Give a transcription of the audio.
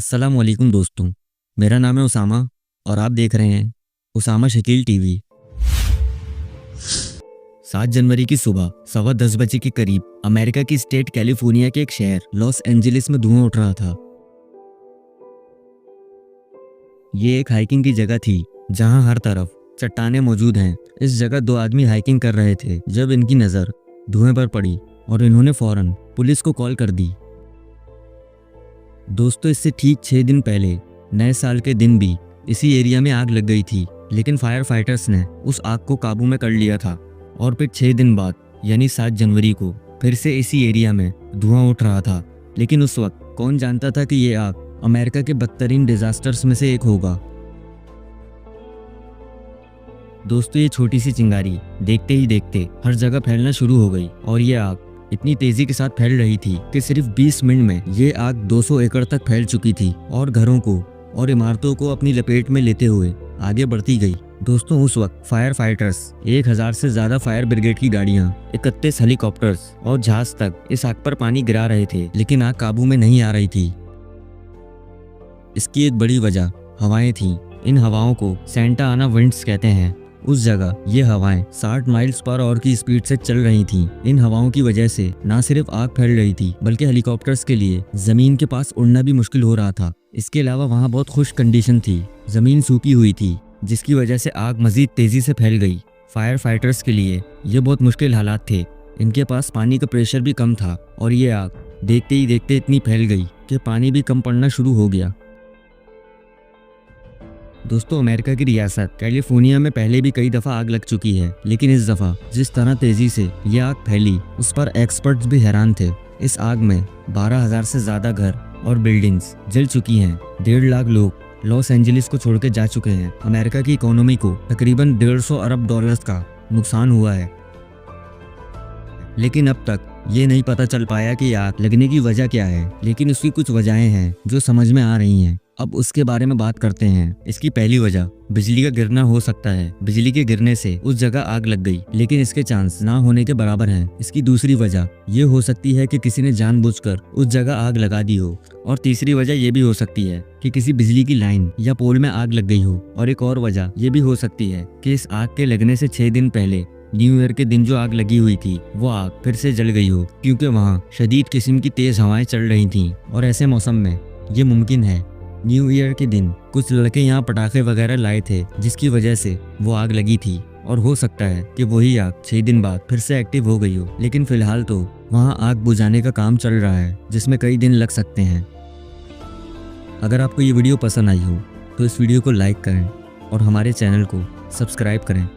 अस्सलाम वालेकुम दोस्तों। मेरा नाम है उसामा और आप देख रहे हैं उसामा शकील टीवी। 7 जनवरी की सुबह 10:15 के करीब अमेरिका की स्टेट कैलिफोर्निया के एक शहर लॉस एंजलिस में धुआं उठ रहा था। ये एक हाइकिंग की जगह थी जहां हर तरफ चट्टानें मौजूद हैं। इस जगह 2 आदमी हाइकिंग कर रहे थे जब इनकी नज़र धुएं पर पड़ी और इन्होंने फौरन पुलिस को कॉल कर दी। दोस्तों, इससे ठीक 6 दिन पहले नए साल के दिन भी इसी एरिया में आग लग गई थी, लेकिन फायर फाइटर्स ने उस आग को काबू में कर लिया था। और फिर 6 दिन बाद यानी 7 जनवरी को फिर से इसी एरिया में धुआं उठ रहा था। लेकिन उस वक्त कौन जानता था कि ये आग अमेरिका के बदतरीन डिजास्टर्स में से एक होगा। दोस्तों, ये छोटी सी चिंगारी देखते ही देखते हर जगह फैलना शुरू हो गई और ये आग इतनी तेजी के साथ फैल रही थी कि सिर्फ 20 मिनट में ये आग 200 एकड़ तक फैल चुकी थी और घरों को और इमारतों को अपनी लपेट में लेते हुए आगे बढ़ती गई। दोस्तों, उस वक्त फायर फाइटर्स 1000 से ज्यादा फायर ब्रिगेड की गाड़ियां, 31 हेलीकॉप्टर्स और जहाज तक इस आग पर पानी गिरा रहे थे, लेकिन आग काबू में नहीं आ रही थी। इसकी एक बड़ी वजह हवाएं थीं। इन हवाओं को सेंटा आना विंड्स कहते हैं। उस जगह ये हवाएं 60 माइल्स पर आवर की स्पीड से चल रही थीं। इन हवाओं की वजह से न सिर्फ आग फैल रही थी बल्कि हेलीकॉप्टर्स के लिए जमीन के पास उड़ना भी मुश्किल हो रहा था। इसके अलावा वहां बहुत खुश्क कंडीशन थी, जमीन सूखी हुई थी, जिसकी वजह से आग मजीद तेजी से फैल गई। फायर फाइटर्स के लिए ये बहुत मुश्किल हालात थे। इनके पास पानी का प्रेशर भी कम था और ये आग देखते ही देखते इतनी फैल गई कि पानी भी कम पड़ना शुरू हो गया। दोस्तों, अमेरिका की रियासत कैलिफोर्निया में पहले भी कई दफ़ा आग लग चुकी है, लेकिन इस दफ़ा जिस तरह तेज़ी से यह आग फैली उस पर एक्सपर्ट्स भी हैरान थे। इस आग में 12,000 से ज़्यादा घर और बिल्डिंग्स जल चुकी हैं। 1.5 लाख लोग लॉस एंजलिस को छोड़ के जा चुके हैं। अमेरिका की इकोनॉमी को तकरीबन 150 अरब डॉलर्स का नुकसान हुआ है। लेकिन अब तक ये नहीं पता चल पाया कि आग लगने की वजह क्या है, लेकिन उसकी कुछ वजहें हैं जो समझ में आ रही हैं। अब उसके बारे में बात करते हैं। इसकी पहली वजह बिजली का गिरना हो सकता है। बिजली के गिरने से उस जगह आग लग गई, लेकिन इसके चांस ना होने के बराबर हैं। इसकी दूसरी वजह ये हो सकती है कि किसी ने जानबूझकर उस जगह आग लगा दी हो। और तीसरी वजह ये भी हो सकती है कि किसी बिजली की लाइन या पोल में आग लग गई हो। और एक और वजह ये भी हो सकती है कि इस आग के लगने से 6 दिन पहले न्यू ईयर के दिन जो आग लगी हुई थी वो आग फिर से जल गई हो, क्योंकि वहाँ शदीद किस्म की तेज हवाएं चल रही थीं। और ऐसे मौसम में ये मुमकिन है। न्यू ईयर के दिन कुछ लड़के यहाँ पटाखे वगैरह लाए थे, जिसकी वजह से वो आग लगी थी। और हो सकता है कि वही आग 6 दिन बाद फिर से एक्टिव हो गई हो। लेकिन फिलहाल तो वहाँ आग बुझाने का काम चल रहा है, जिसमें कई दिन लग सकते हैं। अगर आपको ये वीडियो पसंद आई हो तो इस वीडियो को लाइक करें और हमारे चैनल को सब्सक्राइब करें।